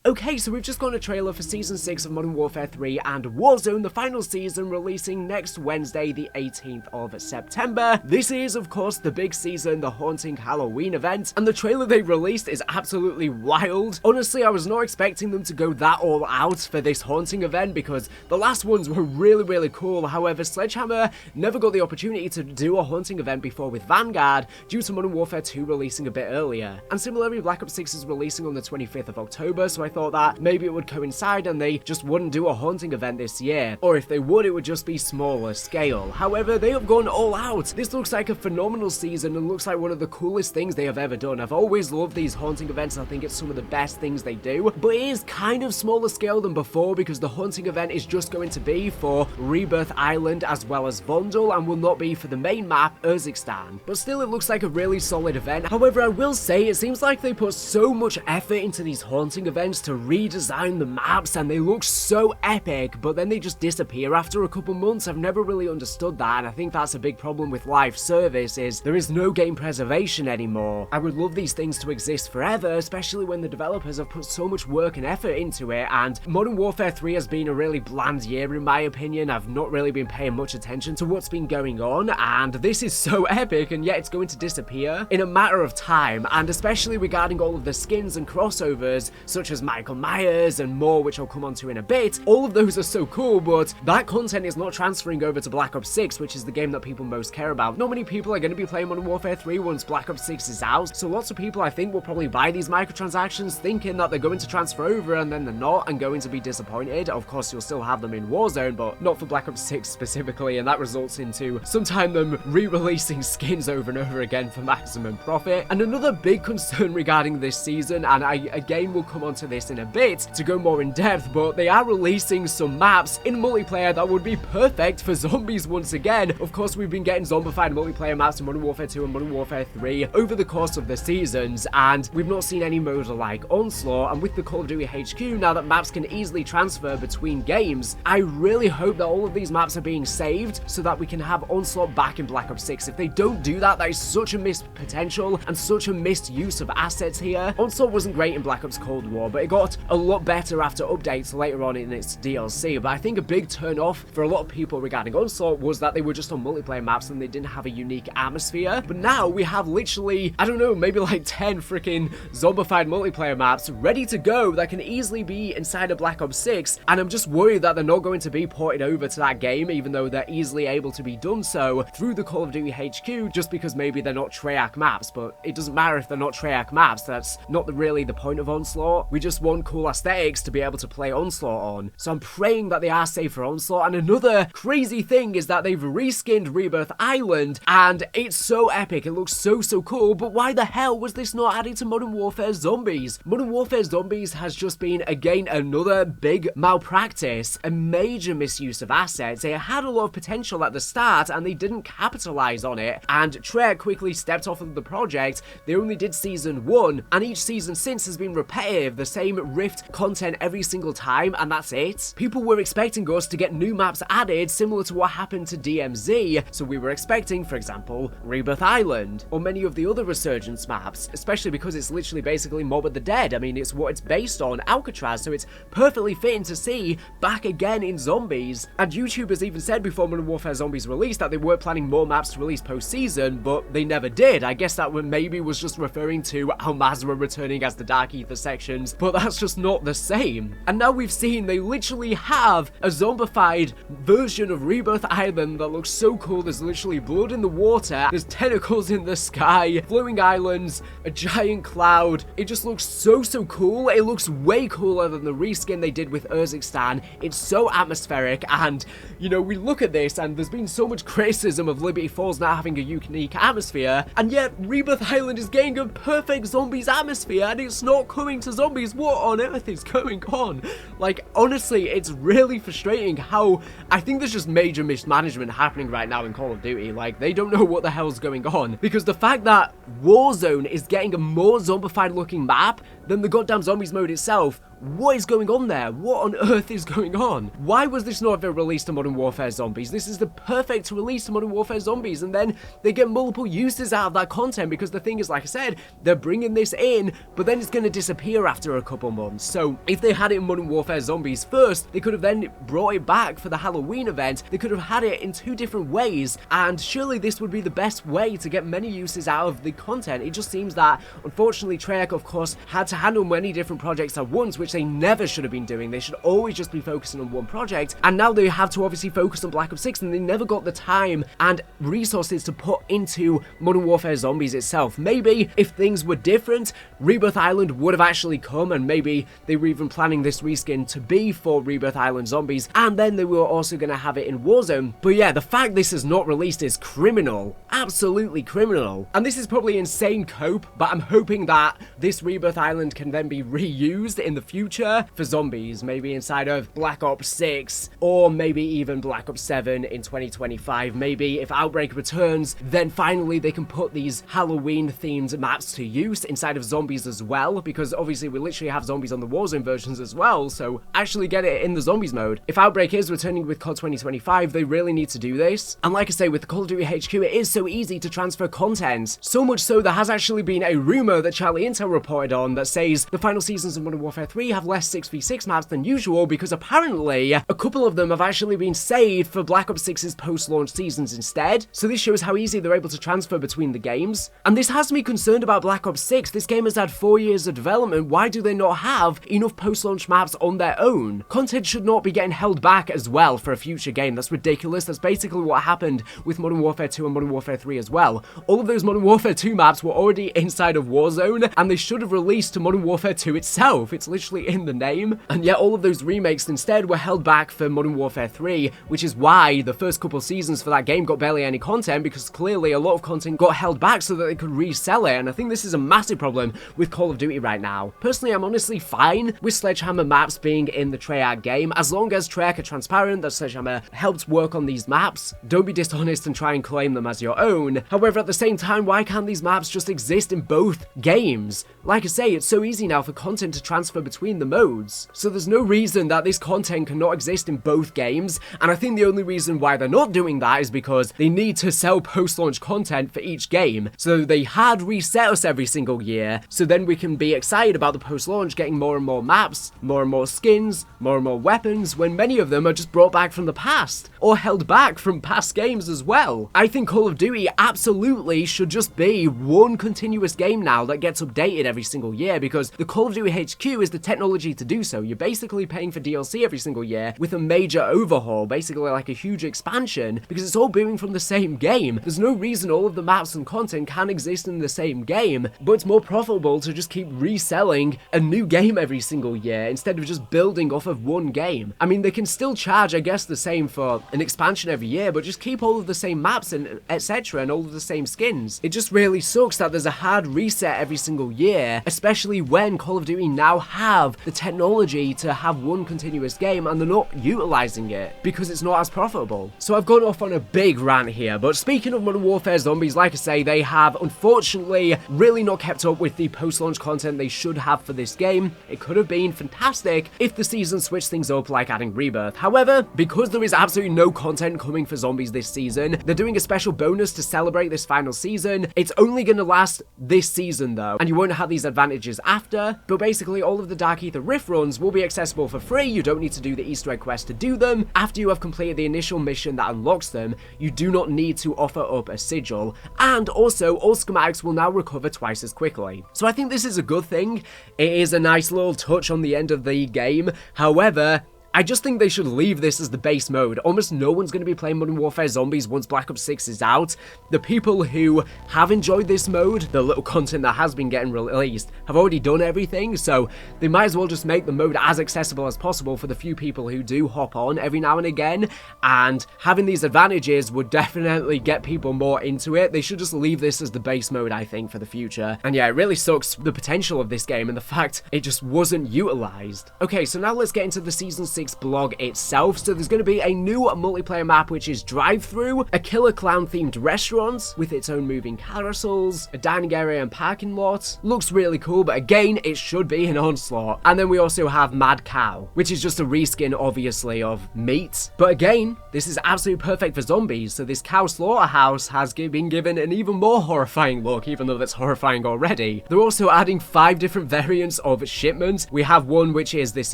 Okay, so we've just got a trailer for Season 6 of Modern Warfare 3 and Warzone, the final season, releasing next Wednesday, the 18th of September. This is, of course, the big season, the Haunting Halloween event, and the trailer they released is absolutely wild. Honestly, I was not expecting them to go that all out for this Haunting event because the last ones were really cool. However, Sledgehammer never got the opportunity to do a Haunting event before with Vanguard due to Modern Warfare 2 releasing a bit earlier. And similarly, Black Ops 6 is releasing on the 25th of October, so I thought that maybe it would coincide and they just wouldn't do a Haunting event this year, or if they would, it would just be smaller scale. However, they have gone all out. This looks like a phenomenal season and looks like one of the coolest things they have ever done. I've always loved these Haunting events, I think it's some of the best things they do, but it is kind of smaller scale than before because the Haunting event is just going to be for Rebirth Island as well as Vondel and will not be for the main map, Urzikstan. But still, it looks like a really solid event. However, I will say it seems like they put so much effort into these Haunting events to redesign the maps and they look so epic, but then they just disappear after a couple months. I've never really understood that, and I think that's a big problem with live service, is there is no game preservation anymore. I would love these things to exist forever, especially when the developers have put so much work and effort into it, and Modern Warfare 3 has been a really bland year in my opinion. I've not really been paying much attention to what's been going on, and this is so epic, and yet it's going to disappear in a matter of time, and especially regarding all of the skins and crossovers, such as Michael Myers and more, which I'll come on to in a bit. All of those are so cool, but that content is not transferring over to Black Ops 6, which is the game that people most care about. Not many people are going to be playing Modern Warfare 3 once Black Ops 6 is out, so lots of people I think will probably buy these microtransactions thinking that they're going to transfer over, and then they're not, and going to be disappointed. Of course, you'll still have them in Warzone, but not for Black Ops 6 specifically, and that results into sometime them re-releasing skins over and over again for maximum profit. And another big concern regarding this season, and I again will come onto this in a bit to go more in depth, but they are releasing some maps in multiplayer that would be perfect for zombies once again. Of course, we've been getting zombified multiplayer maps in Modern Warfare 2 and Modern Warfare 3 over the course of the seasons, and we've not seen any mode like Onslaught. And with the Call of Duty HQ, now that maps can easily transfer between games, I really hope that all of these maps are being saved so that we can have Onslaught back in Black Ops 6. If they don't do that, that is such a missed potential and such a missed use of assets here. Onslaught wasn't great in Black Ops Cold War, but it got a lot better after updates later on in its DLC. But I think a big turn off for a lot of people regarding Onslaught was that they were just on multiplayer maps and they didn't have a unique atmosphere. But now we have literally, I don't know, maybe like 10 freaking zombified multiplayer maps ready to go that can easily be inside of Black Ops 6, and I'm just worried that they're not going to be ported over to that game, even though they're easily able to be done so through the Call of Duty HQ, just because maybe they're not Treyarch maps. But it doesn't matter if they're not Treyarch maps, that's not really the point of Onslaught. We just want cool aesthetics to be able to play Onslaught on, so I'm praying that they are safe for Onslaught. And another crazy thing is that they've reskinned Rebirth Island, and it's so epic, it looks so cool, but why the hell was this not added to Modern Warfare Zombies? Modern Warfare Zombies has just been, again, another big malpractice, a major misuse of assets. It had a lot of potential at the start, and they didn't capitalize on it, and Treyarch quickly stepped off of the project. They only did Season 1, and each season since has been repetitive, the same Rift content every single time, and that's it. People were expecting us to get new maps added, similar to what happened to DMZ, so we were expecting, for example, Rebirth Island, or many of the other Resurgence maps, especially because it's literally basically Mob of the Dead. I mean, it's what it's based on, Alcatraz, so it's perfectly fitting to see back again in Zombies. And YouTubers even said before Modern Warfare Zombies released that they were planning more maps to release post-season, but they never did. I guess that maybe was just referring to Al-Mazrah returning as the Dark Ether sections, but that's just not the same. And now we've seen they literally have a zombified version of Rebirth Island that looks so cool. There's literally blood in the water, there's tentacles in the sky, flowing islands, a giant cloud. It just looks so cool. It looks way cooler than the reskin they did with Urzikstan. It's so atmospheric, and you know, we look at this and there's been so much criticism of Liberty Falls not having a unique atmosphere, and yet Rebirth Island is getting a perfect Zombies atmosphere and it's not coming to Zombies. What on earth is going on? Like, honestly, it's really frustrating how I think there's just major mismanagement happening right now in Call of Duty. Like, they don't know what the hell's going on, because the fact that Warzone is getting a more zombified looking map than the goddamn Zombies mode itself, What is going on there? What on earth is going on? Why was this not ever released to Modern Warfare Zombies? This is the perfect release to Modern Warfare Zombies, and then they get multiple uses out of that content, because the thing is, like I said, they're bringing this in, but then it's going to disappear after a couple months. So if they had it in Modern Warfare Zombies first, they could have then brought it back for the Halloween event. They could have had it in 2 different ways, and surely this would be the best way to get many uses out of the content. It just seems that, unfortunately, Treyarch, of course, had to handle many different projects at once, which they never should have been doing. They should always just be focusing on one project, and now they have to obviously focus on Black Ops 6, and they never got the time and resources to put into Modern Warfare Zombies itself. Maybe if things were different, Rebirth Island would have actually come, and maybe they were even planning this reskin to be for Rebirth Island Zombies, and then they were also going to have it in Warzone. But yeah, the fact this is not released is criminal. Absolutely criminal. And this is probably insane cope, but I'm hoping that this Rebirth Island can then be reused in the future for zombies, maybe inside of Black Ops 6, or maybe even Black Ops 7 in 2025. Maybe if Outbreak returns, then finally they can put these Halloween themed maps to use inside of zombies as well, because obviously we literally have zombies on the Warzone versions as well, so actually get it in the zombies mode. If Outbreak is returning with COD 2025, they really need to do this. And like I say, with the Call of Duty HQ, it is so easy to transfer content. So much so, there has actually been a rumor that Charlie Intel reported on that says the final seasons of Modern Warfare 3 have less 6v6 maps than usual, because apparently a couple of them have actually been saved for Black Ops 6's post-launch seasons instead. So this shows how easy they're able to transfer between the games. And this has me concerned about Black Ops 6. This game has had 4 years of development. Why do they not have enough post-launch maps on their own? Content should not be getting held back as well for a future game. That's ridiculous. That's basically what happened with Modern Warfare 2 and Modern Warfare 3 as well. All of those Modern Warfare 2 maps were already inside of Warzone, and they should have released to Modern Warfare 2 itself. It's literally in the name. And yet all of those remakes instead were held back for Modern Warfare 3, which is why the first couple seasons for that game got barely any content, because clearly a lot of content got held back so that they could resell it. And I think this is a massive problem with Call of Duty right now. Personally, I'm honestly fine with Sledgehammer maps being in the Treyarch game, as long as Treyarch are transparent that Sledgehammer helped work on these maps. Don't be dishonest and try and claim them as your own. However, at the same time, why can't these maps just exist in both games? Like I say, it's so easy now for content to transfer between the modes, so there's no reason that this content cannot exist in both games. And I think the only reason why they're not doing that is because they need to sell post-launch content for each game. So they had reset us every single year, so then we can be excited about the post-launch getting more and more maps, more and more skins, more and more weapons, when many of them are just brought back from the past, or held back from past games as well. I think Call of Duty absolutely should just be one continuous game now that gets updated every single year, because the Call of Duty HQ is the technology to do so. You're basically paying for DLC every single year with a major overhaul, basically like a huge expansion, because it's all booming from the same game. There's no reason all of the maps and content can exist in the same game, but it's more profitable to just keep reselling a new game every single year instead of just building off of one game. I mean, they can still charge, I guess, the same for an expansion every year, but just keep all of the same maps and etc. and all of the same skins. It just really sucks that there's a hard reset every single year, especially when Call of Duty now have the technology to have one continuous game and they're not utilizing it because it's not as profitable. So I've gone off on a big rant here, but speaking of Modern Warfare Zombies, like I say, they have unfortunately really not kept up with the post-launch content they should have for this game. It could have been fantastic if the season switched things up, like adding Rebirth. However, because there is absolutely no content coming for Zombies this season, they're doing a special bonus to celebrate this final season. It's only going to last this season though, and you won't have these advantages after, but basically all of the Dark Ether Rift runs will be accessible for free. You don't need to do the Easter egg quest to do them. After you have completed the initial mission that unlocks them, you do not need to offer up a sigil, and also all schematics will now recover twice as quickly. So I think this is a good thing. It is a nice little touch on the end of the game. However, I just think they should leave this as the base mode. Almost no one's going to be playing Modern Warfare Zombies once Black Ops 6 is out. The people who have enjoyed this mode, the little content that has been getting released, have already done everything, so they might as well just make the mode as accessible as possible for the few people who do hop on every now and again, and having these advantages would definitely get people more into it. They should just leave this as the base mode, I think, for the future. And yeah, it really sucks the potential of this game and the fact it just wasn't utilized. Okay, so now let's get into the Season 6 6 blog itself. So there's going to be a new multiplayer map, which is drive-through, a killer clown themed restaurant with its own moving carousels, a dining area and parking lot. Looks really cool, but again, it should be an Onslaught. And then we also have Mad Cow, which is just a reskin, obviously, of meat. But again, this is absolutely perfect for zombies. So this cow slaughterhouse has been given an even more horrifying look, even though that's horrifying already. They're also adding 5 different variants of shipment. We have one which is this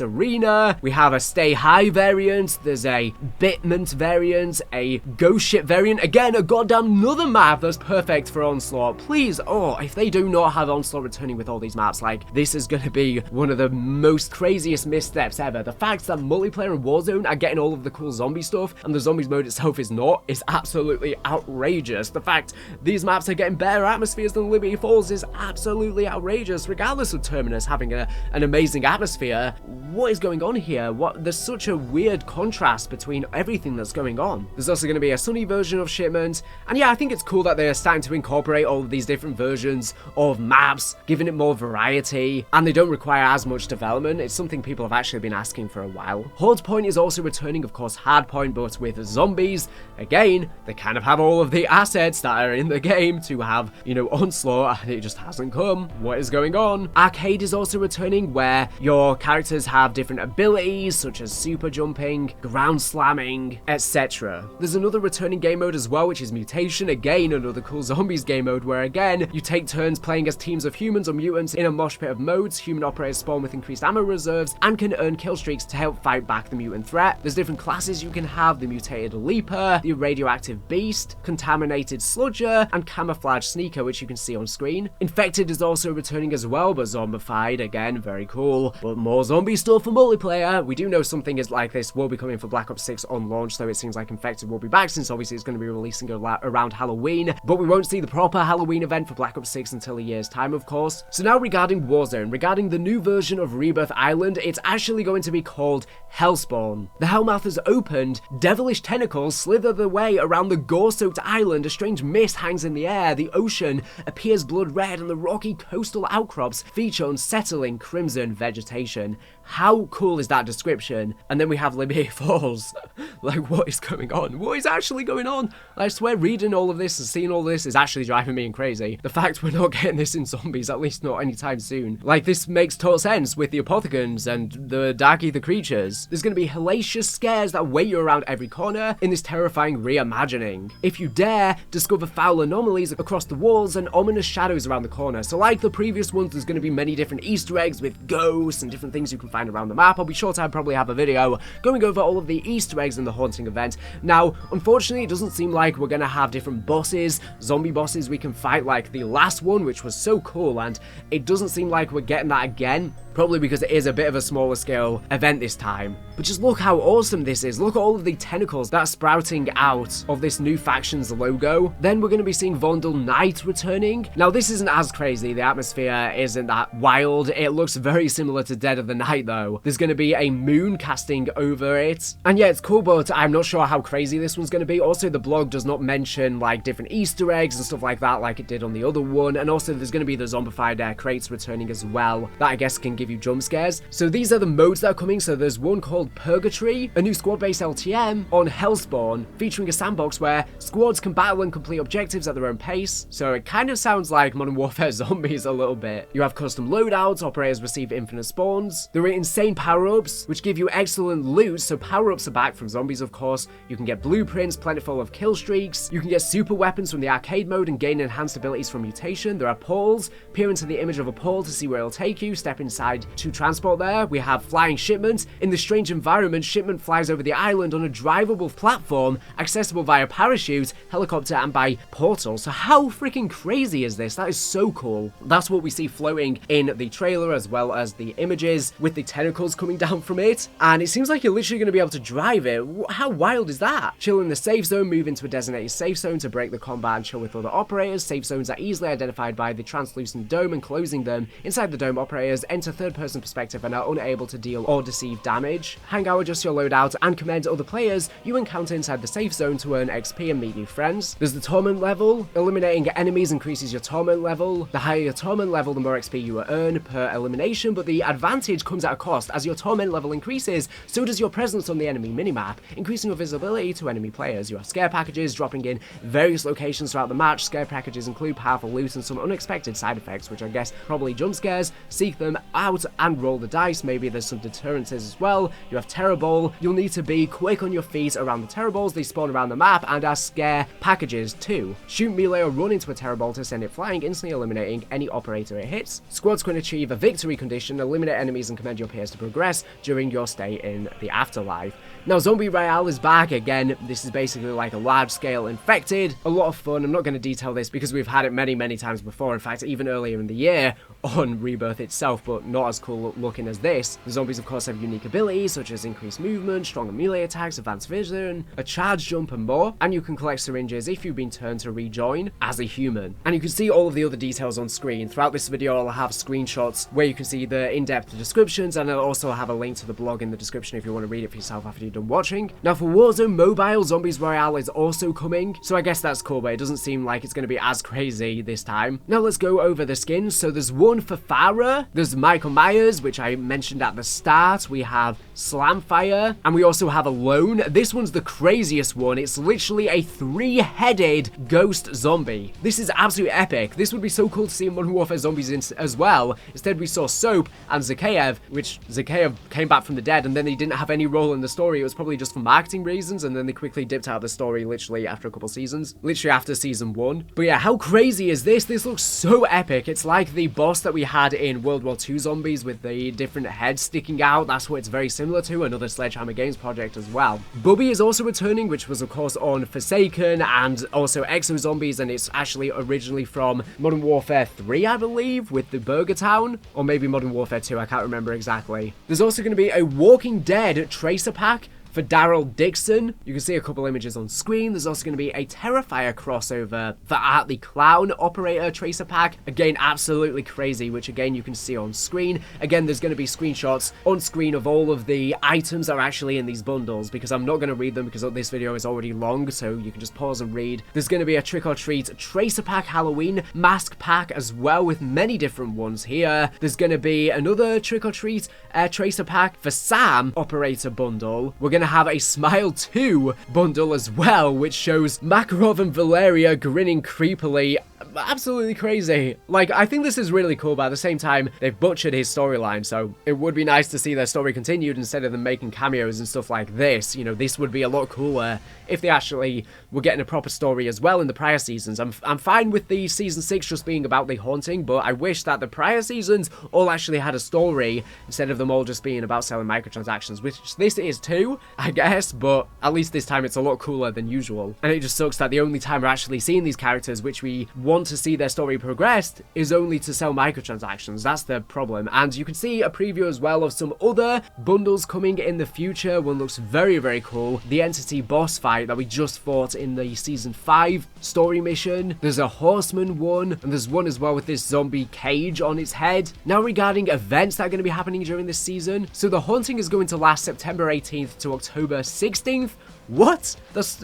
arena, we have a stay high variant, there's a bitment variant, a ghost ship variant, again a goddamn another map that's perfect for Onslaught. Please, oh, if they do not have Onslaught returning with all these maps, like, this is gonna be one of the most craziest missteps ever. The fact that multiplayer and Warzone are getting all of the cool zombie stuff and the zombies mode itself is not is absolutely outrageous. The fact these maps are getting better atmospheres than Liberty Falls is absolutely outrageous, regardless of Terminus having an amazing atmosphere. What is going on here? There's such a weird contrast between everything that's going on. There's also going to be a sunny version of shipment, and yeah, I think it's cool that they're starting to incorporate all of these different versions of maps, giving it more variety, and they don't require as much development. It's something people have actually been asking for a while. Hardpoint is also returning, of course, Hardpoint, but with zombies. Again, they kind of have all of the assets that are in the game to have, you know, Onslaught, and it just hasn't come. What is going on? Arcade is also returning, where your characters have different abilities, such as super jumping, ground slamming, etc. There's another returning game mode as well, which is Mutation. Again, another cool zombies game mode, where again, you take turns playing as teams of humans or mutants in a mosh pit of modes. Human operators spawn with increased ammo reserves and can earn kill streaks to help fight back the mutant threat. There's different classes you can have: the mutated leaper, the radioactive beast, contaminated sludger, and camouflage sneaker, which you can see on screen. Infected is also returning as well, but zombified. Again, very cool. But more zombie stuff for multiplayer. We do know something is like this will be coming for Black Ops 6 on launch, so it seems like Infected will be back, since obviously it's going to be releasing around Halloween, but we won't see the proper Halloween event for Black Ops 6 until a year's time, of course. So now regarding Warzone, regarding the new version of Rebirth Island, it's actually going to be called Hellspawn. The Hellmouth has opened, devilish tentacles slither their way around the gore-soaked island, a strange mist hangs in the air, the ocean appears blood red, and the rocky coastal outcrops feature unsettling crimson vegetation. How cool is that description? And then we have Liberty Falls. Like, what is going on? What is actually going on? I swear reading all of this and seeing all this is actually driving me crazy. The fact we're not getting this in zombies, at least not anytime soon. Like, this makes total sense with the Apothecans and the Dark Ether creatures. There's going to be hellacious scares that wait you around every corner in this terrifying reimagining. If you dare, discover foul anomalies across the walls and ominous shadows around the corner. So like the previous ones, there's going to be many different Easter eggs with ghosts and different things you can find around the map. I'll be sure to probably have a video going over all of the Easter eggs in the haunting event. Now, unfortunately, it doesn't seem like we're going to have different bosses, zombie bosses we can fight like the last one, which was so cool, and it doesn't seem like we're getting that again. Probably because it is a bit of a smaller scale event this time. But just look how awesome this is. Look at all of the tentacles that are sprouting out of this new faction's logo. Then we're going to be seeing Vondel Knight returning. Now, this isn't as crazy. The atmosphere isn't that wild. It looks very similar to Dead of the Night, though. There's going to be a moon casting over it. And yeah, it's cool, but I'm not sure how crazy this one's going to be. Also, the blog does not mention, like, different Easter eggs and stuff like that, like it did on the other one. And also, there's going to be the zombified crates returning as well, that I guess can give you jump scares. So these are the modes that are coming. So there's one called Purgatory, a new squad-based LTM on Hellspawn, featuring a sandbox where squads can battle and complete objectives at their own pace. So it kind of sounds like Modern Warfare Zombies a little bit. You have custom loadouts, operators receive infinite spawns. There are insane power-ups, which give you excellent loot. So power-ups are back from zombies, of course. You can get blueprints, plentiful of kill streaks. You can get super weapons from the arcade mode and gain enhanced abilities from Mutation. There are portals. Peer into the image of a portal to see where it'll take you. Step inside to transport there. We have flying shipment. In this strange environment, shipment flies over the island on a drivable platform, accessible via parachute, helicopter, and by portal. So how freaking crazy is this? That is so cool. That's what we see floating in the trailer, as well as the images with the tentacles coming down from it. And it seems like you're literally going to be able to drive it. How wild is that? Chill in the safe zone, move into a designated safe zone to break the combat and chill with other operators. Safe zones are easily identified by the translucent dome and closing them. Inside the dome, operators enter third-person perspective and are unable to deal or deceive damage. Hang out, adjust your loadout, and command other players you encounter inside the safe zone to earn XP and meet new friends. There's the torment level. Eliminating enemies increases your torment level. The higher your torment level, the more XP you will earn per elimination, but the advantage comes at at a cost. As your torment level increases, so does your presence on the enemy minimap, increasing your visibility to enemy players. You have scare packages dropping in various locations throughout the match. Scare packages include powerful loot and some unexpected side effects, which I guess probably jump scares. Seek them out and roll the dice. Maybe there's some deterrences as well. You have terror ball. You'll need to be quick on your feet around the terror balls. They spawn around the map and are scare packages too. Shoot melee or run into a terror ball to send it flying, instantly eliminating any operator it hits. Squads can achieve a victory condition, eliminate enemies and command your peers to progress during your stay in the afterlife. Now, Zombie Royale is back again. This is basically like a large-scale infected. A lot of fun. I'm not going to detail this because we've had it many times before. In fact, even earlier in the year on Rebirth itself, but not as cool looking as this. The zombies, of course, have unique abilities such as increased movement, stronger melee attacks, advanced vision, a charge jump, and more. And you can collect syringes if you've been turned to rejoin as a human. And you can see all of the other details on screen. Throughout this video, I'll have screenshots where you can see the in-depth descriptions, and I'll also have a link to the blog in the description if you want to read it for yourself after you've done watching. Now, for Warzone Mobile, Zombies Royale is also coming, so I guess that's cool, but it doesn't seem like it's going to be as crazy this time. Now, let's go over the skins. So there's one for Farah, there's Michael Myers, which I mentioned at the start, we have Slamfire, and we also have Alone. This one's the craziest one. It's literally a 3-headed ghost zombie. This is absolutely epic. This would be so cool to see in Modern Warfare Zombies as well. Instead, we saw Soap and Zakhaev, which Zakhaev came back from the dead, and then he didn't have any role in the story. It was probably just for marketing reasons, and then they quickly dipped out of the story literally after a couple seasons. Literally after season 1. But yeah, how crazy is this? This looks so epic. It's like the boss that we had in World War II Zombies with the different heads sticking out. That's what it's very similar to. Another Sledgehammer Games project as well. Bubby is also returning, which was of course on Forsaken and also Exo Zombies, and it's actually originally from Modern Warfare 3, I believe, with the Burger Town, or maybe Modern Warfare 2, I can't remember exactly. There's also going to be a Walking Dead Tracer Pack for Daryl Dixon. You can see a couple images on screen. There's also going to be a Terrifier crossover for Art the Clown Operator Tracer Pack. Again, absolutely crazy, which again you can see on screen. Again, there's going to be screenshots on screen of all of the items that are actually in these bundles, because I'm not going to read them because this video is already long, so you can just pause and read. There's going to be a Trick or Treat Tracer Pack Halloween Mask Pack as well, with many different ones here. There's going to be another Trick or Treat Tracer Pack for Sam Operator Bundle. We're going to have a Smile 2 bundle as well, which shows Makarov and Valeria grinning creepily. Absolutely crazy. Like, I think this is really cool, but at the same time, they've butchered his storyline, so it would be nice to see their story continued instead of them making cameos and stuff like this. You know, this would be a lot cooler if they actually were getting a proper story as well in the prior seasons. I'm fine with the season 6 just being about the haunting, but I wish that the prior seasons all actually had a story instead of them all just being about selling microtransactions, which this is too, I guess, but at least this time it's a lot cooler than usual. And it just sucks that the only time we're actually seeing these characters, which we want to see their story progressed, is only to sell microtransactions. That's the problem. And you can see a preview as well of some other bundles coming in the future. One looks very cool. The Entity boss fight that we just fought in the season 5 story mission. There's a Horseman one, and there's one as well with this zombie cage on its head. Now, regarding events that are going to be happening during this season, so the haunting is going to last September 18th to October 16th. What?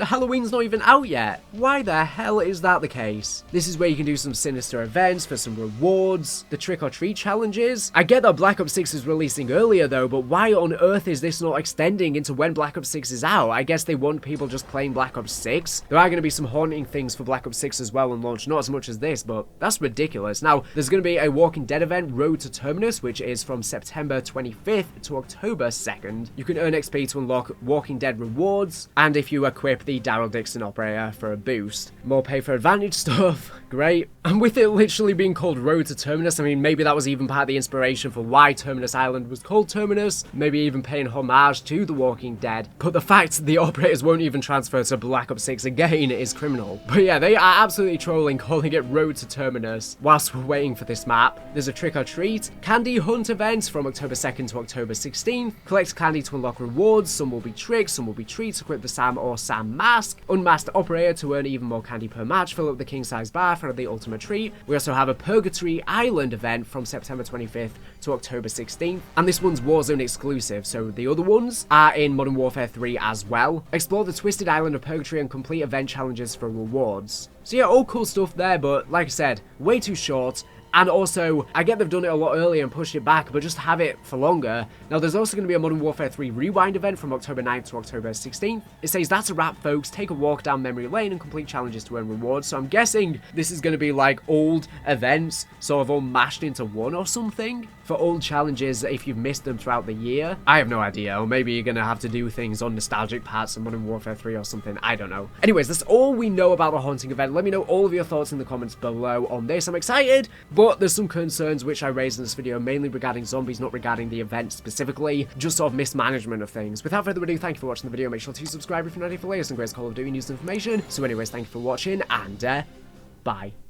Halloween's not even out yet. Why the hell is that the case? This is where you can do some sinister events for some rewards, the trick or treat challenges. I get that Black Ops 6 is releasing earlier though, but why on earth is this not extending into when Black Ops 6 is out? I guess they want people just playing Black Ops 6. There are going to be some haunting things for Black Ops 6 as well on launch, not as much as this, but that's ridiculous. Now, there's going to be a Walking Dead event, Road to Terminus, which is from September 25th to October 2nd. You can earn XP to unlock Walking Dead rewards, and if you equip the Daryl Dixon Operator for a boost. More pay for advantage stuff, great. And with it literally being called Road to Terminus, I mean, maybe that was even part of the inspiration for why Terminus Island was called Terminus, maybe even paying homage to The Walking Dead. But the fact the operators won't even transfer to Black Ops 6 again is criminal. But yeah, they are absolutely trolling, calling it Road to Terminus whilst we're waiting for this map. There's a Trick or Treat Candy Hunt event from October 2nd to October 16th. Collect candy to unlock rewards, some will be tricks, some will be treats, equip the Sam or Sam mask, Unmasked Operator to earn even more candy per match, fill up the king size bar for the ultimate treat. We also have a Purgatory Island event from September 25th to October 16th, and this one's Warzone exclusive, so the other ones are in Modern Warfare 3 as well. Explore the Twisted Island of Purgatory and complete event challenges for rewards. So yeah, all cool stuff there, but like I said, way too short. And also, I get they've done it a lot earlier and pushed it back, but just have it for longer. Now, there's also going to be a Modern Warfare 3 Rewind event from October 9th to October 16th. It says, that's a wrap, folks. Take a walk down memory lane and complete challenges to earn rewards. So I'm guessing this is going to be like old events, sort of all mashed into one or something. For old challenges, if you've missed them throughout the year. I have no idea. Or maybe you're going to have to do things on nostalgic parts of Modern Warfare 3 or something. I don't know. Anyways, that's all we know about the Haunting event. Let me know all of your thoughts in the comments below on this. I'm excited, but there's some concerns which I raised in this video, mainly regarding zombies, not regarding the event specifically, just sort of mismanagement of things. Without further ado, thank you for watching the video. Make sure to subscribe if you're ready for latest and greatest Call of Duty news and information. So anyways, thank you for watching, and bye.